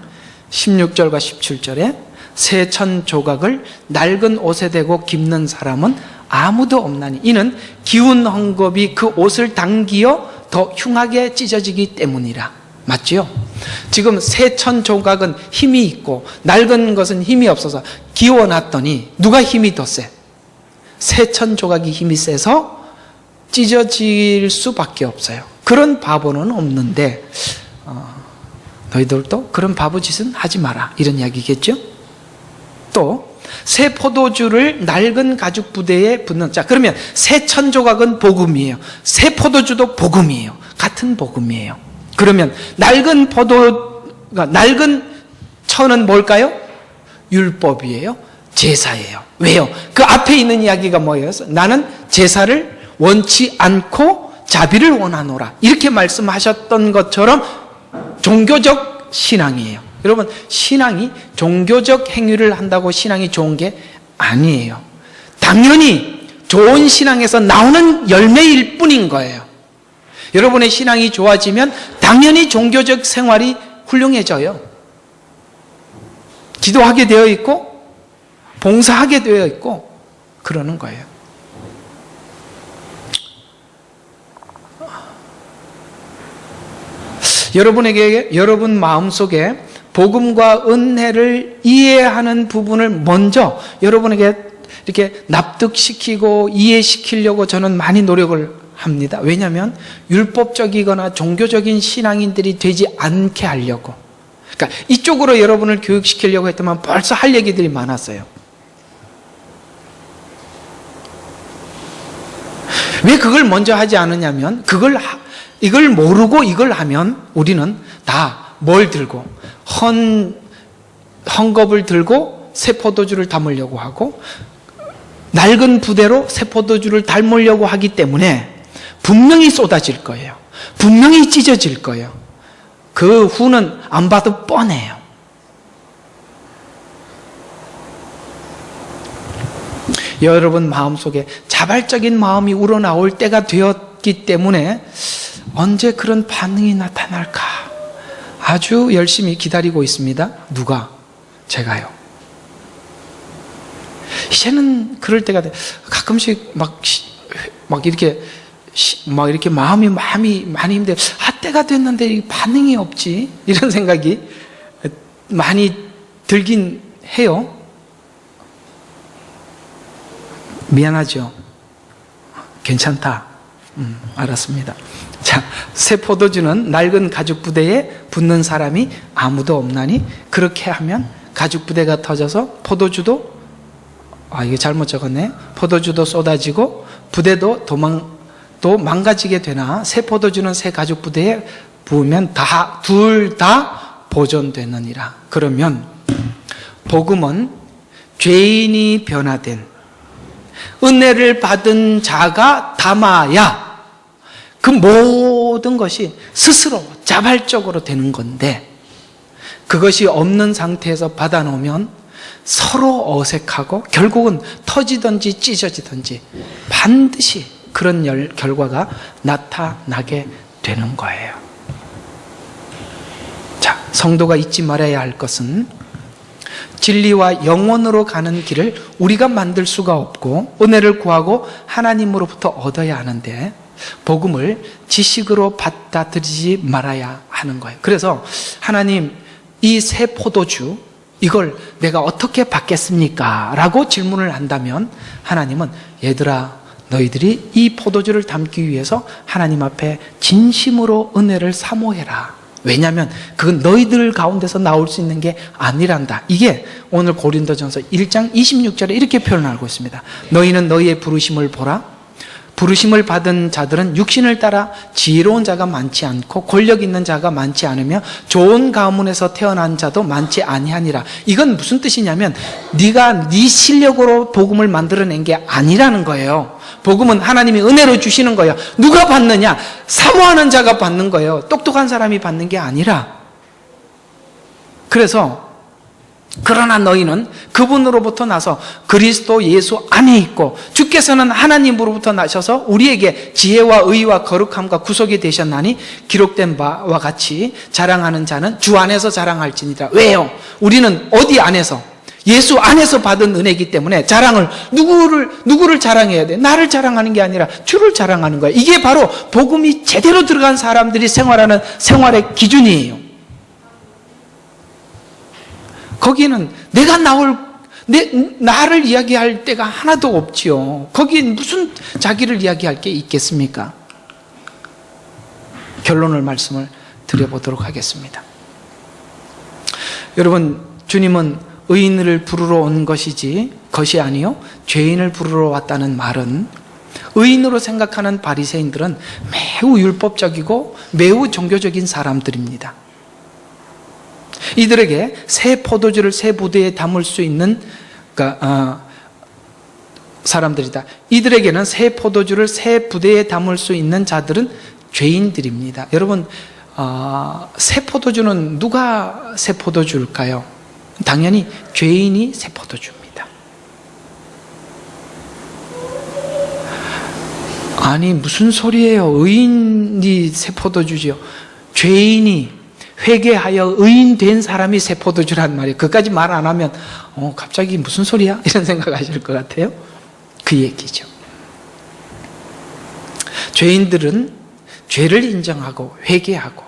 16절과 17절에 새천 조각을 낡은 옷에 대고 깁는 사람은 아무도 없나니 이는 기운 헝겊이 그 옷을 당기어 더 흉하게 찢어지기 때문이라. 맞지요? 지금 새천 조각은 힘이 있고 낡은 것은 힘이 없어서 기워놨더니 누가 힘이 더 세? 새천 조각이 힘이 세서 찢어질 수밖에 없어요. 그런 바보는 없는데 너희들도 그런 바보 짓은 하지 마라, 이런 이야기겠죠? 또 새 포도주를 낡은 가죽 부대에 붓는, 자 그러면 새천 조각은 복음이에요. 새 포도주도 복음이에요. 같은 복음이에요. 그러면 낡은 천은 뭘까요? 율법이에요. 제사예요. 왜요? 그 앞에 있는 이야기가 뭐예요? 나는 제사를 원치 않고 자비를 원하노라, 이렇게 말씀하셨던 것처럼 종교적 신앙이에요. 여러분, 신앙이 종교적 행위를 한다고 신앙이 좋은 게 아니에요. 당연히 좋은 신앙에서 나오는 열매일 뿐인 거예요. 여러분의 신앙이 좋아지면 당연히 종교적 생활이 훌륭해져요. 기도하게 되어 있고 봉사하게 되어 있고 그러는 거예요. 여러분 마음속에 복음과 은혜를 이해하는 부분을 먼저 여러분에게 이렇게 납득시키고 이해시키려고 저는 많이 노력을 합니다. 왜냐하면 율법적이거나 종교적인 신앙인들이 되지 않게 하려고. 그러니까 이쪽으로 여러분을 교육시키려고 했더만 벌써 할 얘기들이 많았어요. 왜 그걸 먼저 하지 않느냐면 이걸 모르고 이걸 하면 우리는 다 뭘 들고 헝겊을 들고 새 포도주를 담으려고 하고 낡은 부대로 새 포도주를 담으려고 하기 때문에 분명히 쏟아질 거예요. 분명히 찢어질 거예요. 그 후는 안 봐도 뻔해요. 여러분 마음속에 자발적인 마음이 우러나올 때가 되었기 때문에 언제 그런 반응이 나타날까 아주 열심히 기다리고 있습니다. 누가? 제가요. 이제는 그럴 때가 돼. 가끔씩 막 이렇게 마음이 많이 힘들어. 때가 됐는데 반응이 없지, 이런 생각이 많이 들긴 해요. 미안하죠. 괜찮다. 알았습니다. 자, 새 포도주는 낡은 가죽 부대에 붓는 사람이 아무도 없나니 그렇게 하면 가죽 부대가 터져서 포도주도 이게 잘못 적었네. 포도주도 쏟아지고 부대도 망가지게 되나 새 포도주는 새 가죽 부대에 부으면 둘 다 보존되느니라. 그러면 복음은 죄인이 변화된 은혜를 받은 자가 담아야 그 모든 것이 스스로 자발적으로 되는 건데, 그것이 없는 상태에서 받아놓으면 서로 어색하고 결국은 터지든지 찢어지든지 반드시 그런 결과가 나타나게 되는 거예요. 자, 성도가 잊지 말아야 할 것은 진리와 영원으로 가는 길을 우리가 만들 수가 없고 은혜를 구하고 하나님으로부터 얻어야 하는데 복음을 지식으로 받아들이지 말아야 하는 거예요. 그래서 하나님, 이 새 포도주 이걸 내가 어떻게 받겠습니까? 라고 질문을 한다면 하나님은 얘들아, 너희들이 이 포도주를 담기 위해서 하나님 앞에 진심으로 은혜를 사모해라. 왜냐하면 그건 너희들 가운데서 나올 수 있는 게 아니란다. 이게 오늘 고린도전서 1장 26절에 이렇게 표현하고 있습니다. 너희는 너희의 부르심을 보라. 부르심을 받은 자들은 육신을 따라 지혜로운 자가 많지 않고 권력 있는 자가 많지 않으며 좋은 가문에서 태어난 자도 많지 아니하니라. 이건 무슨 뜻이냐면 네가 네 실력으로 복음을 만들어낸 게 아니라는 거예요. 복음은 하나님이 은혜로 주시는 거예요. 누가 받느냐? 사모하는 자가 받는 거예요. 똑똑한 사람이 받는 게 아니라. 그래서 그러나 너희는 그분으로부터 나서 그리스도 예수 안에 있고 주께서는 하나님으로부터 나셔서 우리에게 지혜와 의와 거룩함과 구속이 되셨나니 기록된 바와 같이 자랑하는 자는 주 안에서 자랑할지니라. 왜요? 우리는 어디 안에서? 예수 안에서 받은 은혜이기 때문에 자랑을 누구를 자랑해야 돼? 나를 자랑하는 게 아니라 주를 자랑하는 거야. 이게 바로 복음이 제대로 들어간 사람들이 생활하는 생활의 기준이에요. 거기는 내가 나를 이야기할 때가 하나도 없지요. 거기에 무슨 자기를 이야기할 게 있겠습니까? 결론을 말씀을 드려보도록 하겠습니다. 여러분, 주님은 의인을 부르러 온 것이 아니요 죄인을 부르러 왔다는 말은, 의인으로 생각하는 바리새인들은 매우 율법적이고 매우 종교적인 사람들입니다. 이들에게 새 포도주를 새 부대에 담을 수 있는 사람들이다. 이들에게는 새 포도주를 새 부대에 담을 수 있는 자들은 죄인들입니다. 여러분, 새 포도주는 누가 새 포도주일까요? 당연히 죄인이 새 포도주입니다. 아니, 무슨 소리예요? 의인이 새 포도주지요. 죄인이 회개하여 의인 된 사람이 새 포도주란 말이에요. 그까지 말 안 하면 갑자기 무슨 소리야? 이런 생각하실 것 같아요. 그 얘기죠. 죄인들은 죄를 인정하고 회개하고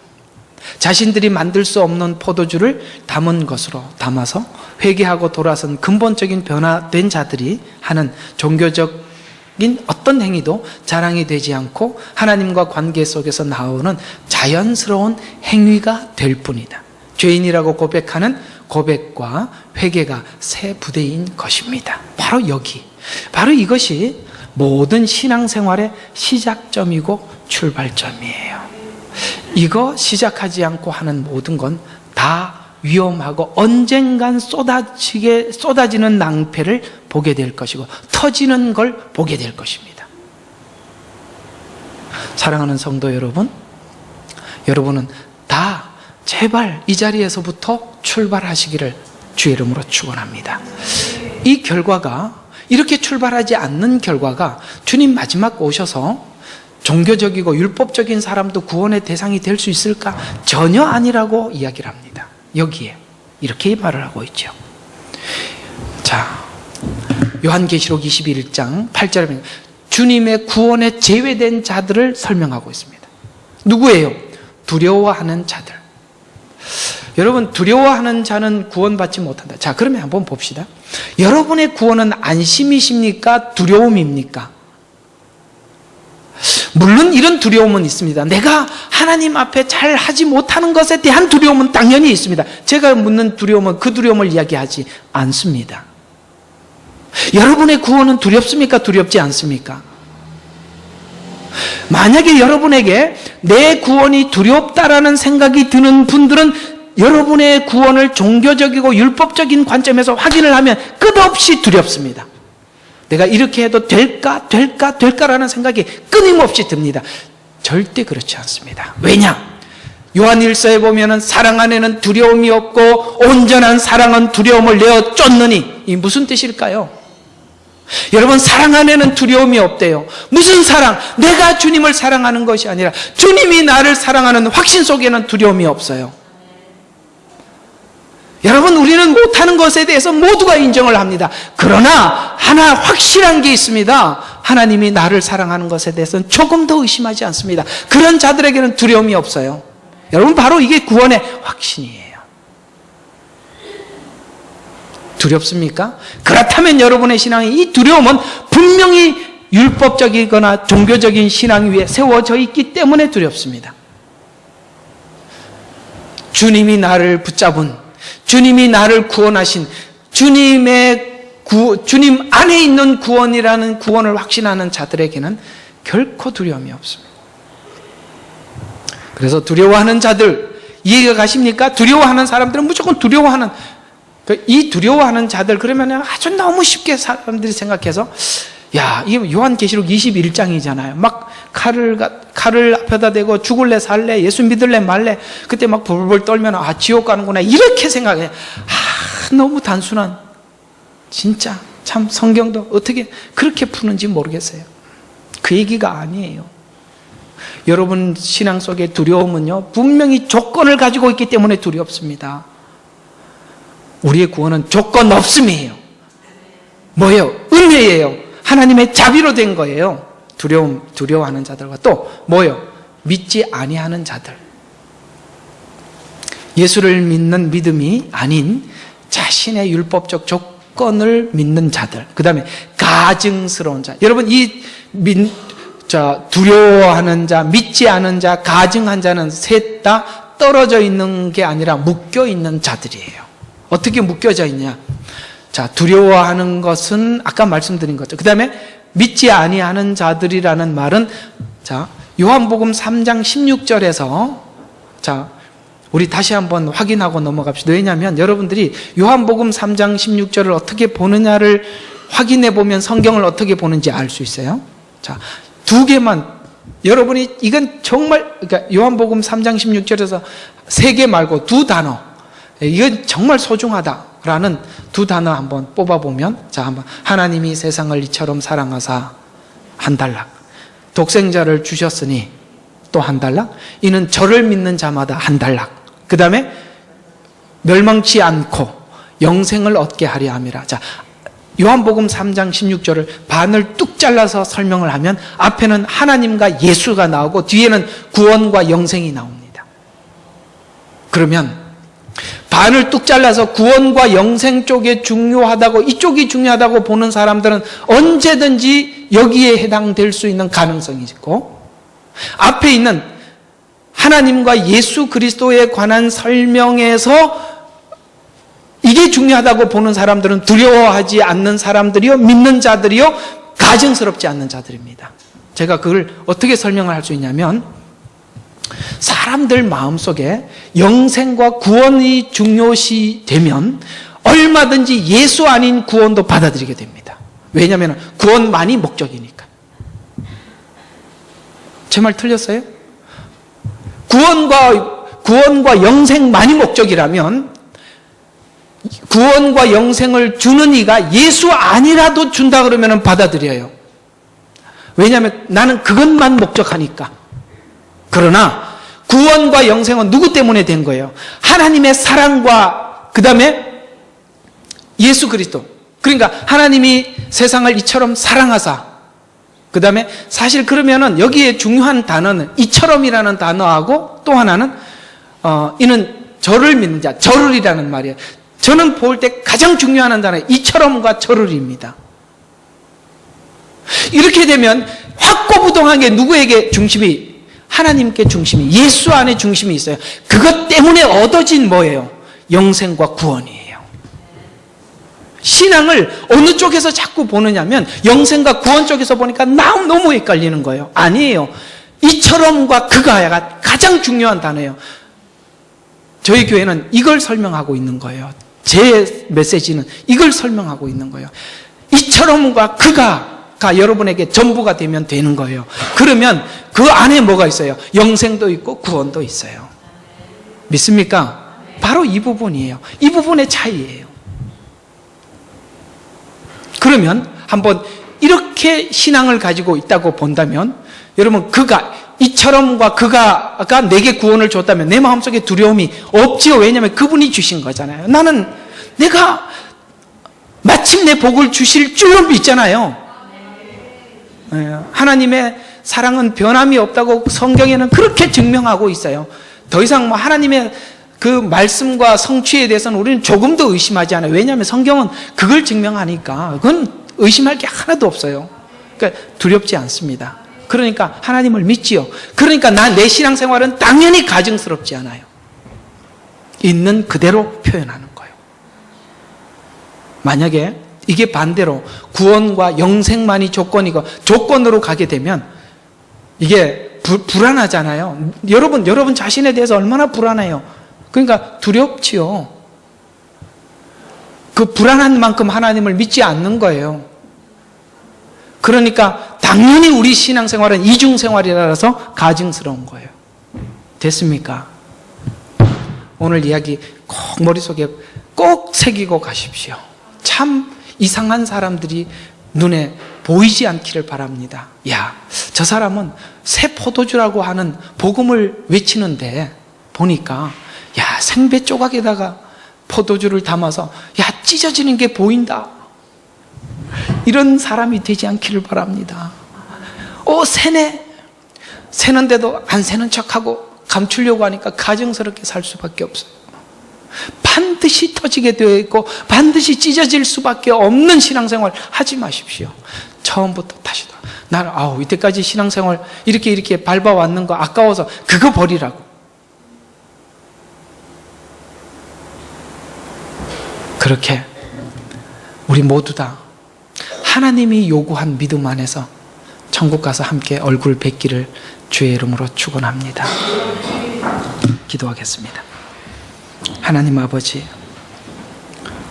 자신들이 만들 수 없는 포도주를 담은 것으로 담아서 회개하고 돌아선 근본적인 변화된 자들이 하는 종교적인 어떤 행위도 자랑이 되지 않고 하나님과 관계 속에서 나오는 자연스러운 행위가 될 뿐이다. 죄인이라고 고백하는 고백과 회개가 새 부대인 것입니다. 바로 여기, 바로 이것이 모든 신앙생활의 시작점이고 출발점이에요. 이거 시작하지 않고 하는 모든 건 다 위험하고 언젠간 쏟아지는 낭패를 보게 될 것이고 터지는 걸 보게 될 것입니다. 사랑하는 성도 여러분, 여러분은 다 제발 이 자리에서부터 출발하시기를 주의 이름으로 축원합니다. 이 결과가, 이렇게 출발하지 않는 결과가 주님 마지막 오셔서 종교적이고 율법적인 사람도 구원의 대상이 될 수 있을까? 전혀 아니라고 이야기를 합니다. 여기에 이렇게 말을 하고 있죠. 자, 요한계시록 21장 8절에 보면 주님의 구원에 제외된 자들을 설명하고 있습니다. 누구예요? 두려워하는 자들. 여러분, 두려워하는 자는 구원받지 못한다. 자, 그러면 한번 봅시다. 여러분의 구원은 안심이십니까? 두려움입니까? 물론 이런 두려움은 있습니다. 내가 하나님 앞에 잘 하지 못하는 것에 대한 두려움은 당연히 있습니다. 제가 묻는 두려움은 그 두려움을 이야기하지 않습니다. 여러분의 구원은 두렵습니까? 두렵지 않습니까? 만약에 여러분에게 내 구원이 두렵다라는 생각이 드는 분들은 여러분의 구원을 종교적이고 율법적인 관점에서 확인을 하면 끝없이 두렵습니다. 내가 이렇게 해도 될까라는 생각이 끊임없이 듭니다. 절대 그렇지 않습니다. 왜냐? 요한일서에 보면은 사랑 안에는 두려움이 없고 온전한 사랑은 두려움을 내어 쫓느니, 이 무슨 뜻일까요? 여러분, 사랑 안에는 두려움이 없대요. 무슨 사랑? 내가 주님을 사랑하는 것이 아니라 주님이 나를 사랑하는 확신 속에는 두려움이 없어요. 여러분, 우리는 못하는 것에 대해서 모두가 인정을 합니다. 그러나 하나 확실한 게 있습니다. 하나님이 나를 사랑하는 것에 대해서는 조금 더 의심하지 않습니다. 그런 자들에게는 두려움이 없어요. 여러분, 바로 이게 구원의 확신이에요. 두렵습니까? 그렇다면 여러분의 신앙이, 이 두려움은 분명히 율법적이거나 종교적인 신앙 위에 세워져 있기 때문에 두렵습니다. 주님이 나를 붙잡은, 주님이 나를 구원하신, 주님 안에 있는 구원이라는 구원을 확신하는 자들에게는 결코 두려움이 없습니다. 그래서 두려워하는 자들, 이해가 가십니까? 두려워하는 사람들은 무조건 두려워하는, 이 두려워하는 자들, 그러면 아주 너무 쉽게 사람들이 생각해서, 야, 이게 요한계시록 21장이잖아요. 막 칼을 앞에다 대고 죽을래 살래, 예수 믿을래 말래, 그때 막 벌벌 떨면 지옥 가는구나, 이렇게 생각해. 너무 단순한, 진짜 참 성경도 어떻게 그렇게 푸는지 모르겠어요. 그 얘기가 아니에요. 여러분 신앙 속의 두려움은요, 분명히 조건을 가지고 있기 때문에 두렵습니다. 우리의 구원은 조건 없음이에요. 뭐예요? 은혜예요. 하나님의 자비로 된 거예요. 두려워하는 자들과 또 뭐예요? 믿지 아니하는 자들. 예수를 믿는 믿음이 아닌 자신의 율법적 조건을 믿는 자들. 그 다음에 가증스러운 자. 여러분 두려워하는 자, 믿지 않은 자, 가증한 자는 셋 다 떨어져 있는 게 아니라 묶여 있는 자들이에요. 어떻게 묶여져 있냐? 자, 두려워하는 것은 아까 말씀드린 거죠. 그 다음에 믿지 아니하는 자들이라는 말은, 자, 요한복음 3장 16절에서, 자, 우리 다시 한번 확인하고 넘어갑시다. 왜냐하면 여러분들이 요한복음 3장 16절을 어떻게 보느냐를 확인해 보면 성경을 어떻게 보는지 알 수 있어요. 자, 두 개만, 여러분이 이건 정말, 그러니까 요한복음 3장 16절에서 세 개 말고 두 단어, 이건 정말 소중하다라는 두 단어 한번 뽑아보면, 자, 한번 하나님이 세상을 이처럼 사랑하사 한 단락, 독생자를 주셨으니 또 한 단락, 이는 저를 믿는 자마다 한 단락, 그 다음에 멸망치 않고 영생을 얻게 하려 함이라. 자, 요한복음 3장 16절을 반을 뚝 잘라서 설명을 하면 앞에는 하나님과 예수가 나오고 뒤에는 구원과 영생이 나옵니다. 그러면 반을 뚝 잘라서 구원과 영생 쪽에 중요하다고, 이쪽이 중요하다고 보는 사람들은 언제든지 여기에 해당될 수 있는 가능성이 있고, 앞에 있는 하나님과 예수 그리스도에 관한 설명에서 이게 중요하다고 보는 사람들은 두려워하지 않는 사람들이요, 믿는 자들이요, 가증스럽지 않는 자들입니다. 제가 그걸 어떻게 설명을 할 수 있냐면, 사람들 마음속에 영생과 구원이 중요시 되면 얼마든지 예수 아닌 구원도 받아들이게 됩니다. 왜냐하면 구원만이 목적이니까. 제 말 틀렸어요? 구원과 영생만이 목적이라면 구원과 영생을 주는 이가 예수 아니라도 준다 그러면 받아들여요. 왜냐하면 나는 그것만 목적하니까. 그러나 구원과 영생은 누구 때문에 된 거예요? 하나님의 사랑과 그 다음에 예수 그리스도. 그러니까 하나님이 세상을 이처럼 사랑하사, 그 다음에 사실 그러면은 여기에 중요한 단어는 이처럼이라는 단어하고 또 하나는 이는 저를 믿는 자, 저를이라는 말이에요. 저는 볼 때 가장 중요한 단어는 이처럼과 저를입니다. 이렇게 되면 확고부동하게 누구에게 중심이, 하나님께 중심이, 예수 안에 중심이 있어요. 그것 때문에 얻어진 뭐예요? 영생과 구원이에요. 신앙을 어느 쪽에서 자꾸 보느냐면 영생과 구원 쪽에서 보니까 너무 헷갈리는 거예요. 아니에요. 이처럼과 그가가 가장 중요한 단어예요. 저희 교회는 이걸 설명하고 있는 거예요. 제 메시지는 이걸 설명하고 있는 거예요. 이처럼과 그가가 여러분에게 전부가 되면 되는 거예요. 그러면 그 안에 뭐가 있어요? 영생도 있고 구원도 있어요. 믿습니까? 바로 이 부분이에요. 이 부분의 차이예요. 그러면 한번 이렇게 신앙을 가지고 있다고 본다면, 여러분 그가, 이처럼과 그가가 내게 구원을 줬다면 내 마음속에 두려움이 없지요. 왜냐하면 그분이 주신 거잖아요. 나는 내가 마침내 복을 주실 줄로 믿잖아요. 하나님의 사랑은 변함이 없다고 성경에는 그렇게 증명하고 있어요. 더 이상 하나님의 그 말씀과 성취에 대해서는 우리는 조금도 의심하지 않아요. 왜냐하면 성경은 그걸 증명하니까 그건 의심할 게 하나도 없어요. 그러니까 두렵지 않습니다. 그러니까 하나님을 믿지요. 그러니까 내 신앙생활은 당연히 가증스럽지 않아요. 있는 그대로 표현하는 거예요. 만약에 이게 반대로 구원과 영생만이 조건이고 조건으로 가게 되면 이게 불안하잖아요. 여러분 자신에 대해서 얼마나 불안해요. 그러니까 두렵지요. 그 불안한 만큼 하나님을 믿지 않는 거예요. 그러니까 당연히 우리 신앙생활은 이중생활이라서 가증스러운 거예요. 됐습니까? 오늘 이야기 꼭 머릿속에 꼭 새기고 가십시오. 참 이상한 사람들이 눈에 보이지 않기를 바랍니다. 야, 저 사람은 새 포도주라고 하는 복음을 외치는데 보니까 야, 생배 조각에다가 포도주를 담아서 야, 찢어지는 게 보인다. 이런 사람이 되지 않기를 바랍니다. 새네. 새는데도 안 새는 척하고 감추려고 하니까 가정스럽게 살 수밖에 없어요. 반드시 터지게 되어 있고 반드시 찢어질 수밖에 없는 신앙생활 하지 마십시오. 처음부터 다시 나는 이때까지 신앙생활 이렇게 밟아왔는 거 아까워서 그거 버리라고. 그렇게 우리 모두 다 하나님이 요구한 믿음 안에서 천국 가서 함께 얼굴 뵙기를 주의 이름으로 축원합니다. 기도하겠습니다. 하나님 아버지,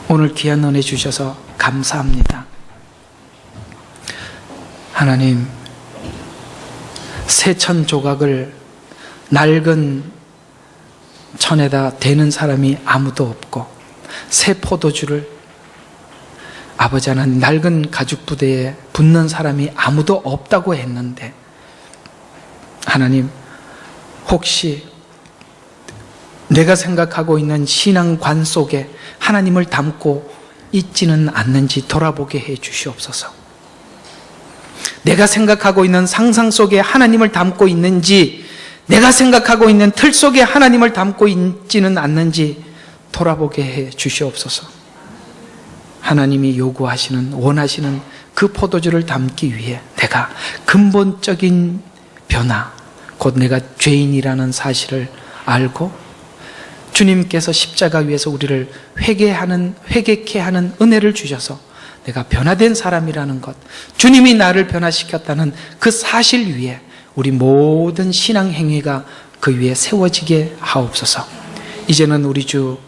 오늘 귀한 은혜 주셔서 감사합니다. 하나님, 새천 조각을 낡은 천에다 대는 사람이 아무도 없고 새 포도주를 아버지 하나님 낡은 가죽 부대에 붓는 사람이 아무도 없다고 했는데 하나님, 혹시 내가 생각하고 있는 신앙관 속에 하나님을 담고 있지는 않는지 돌아보게 해 주시옵소서. 내가 생각하고 있는 상상 속에 하나님을 담고 있는지, 내가 생각하고 있는 틀 속에 하나님을 담고 있지는 않는지 돌아보게 해 주시옵소서. 하나님이 요구하시는, 원하시는 그 포도주를 담기 위해 내가 근본적인 변화, 곧 내가 죄인이라는 사실을 알고 주님께서 십자가 위에서 우리를 회개케 하는 은혜를 주셔서 내가 변화된 사람이라는 것, 주님이 나를 변화시켰다는 그 사실 위에 우리 모든 신앙 행위가 그 위에 세워지게 하옵소서. 이제는 우리 주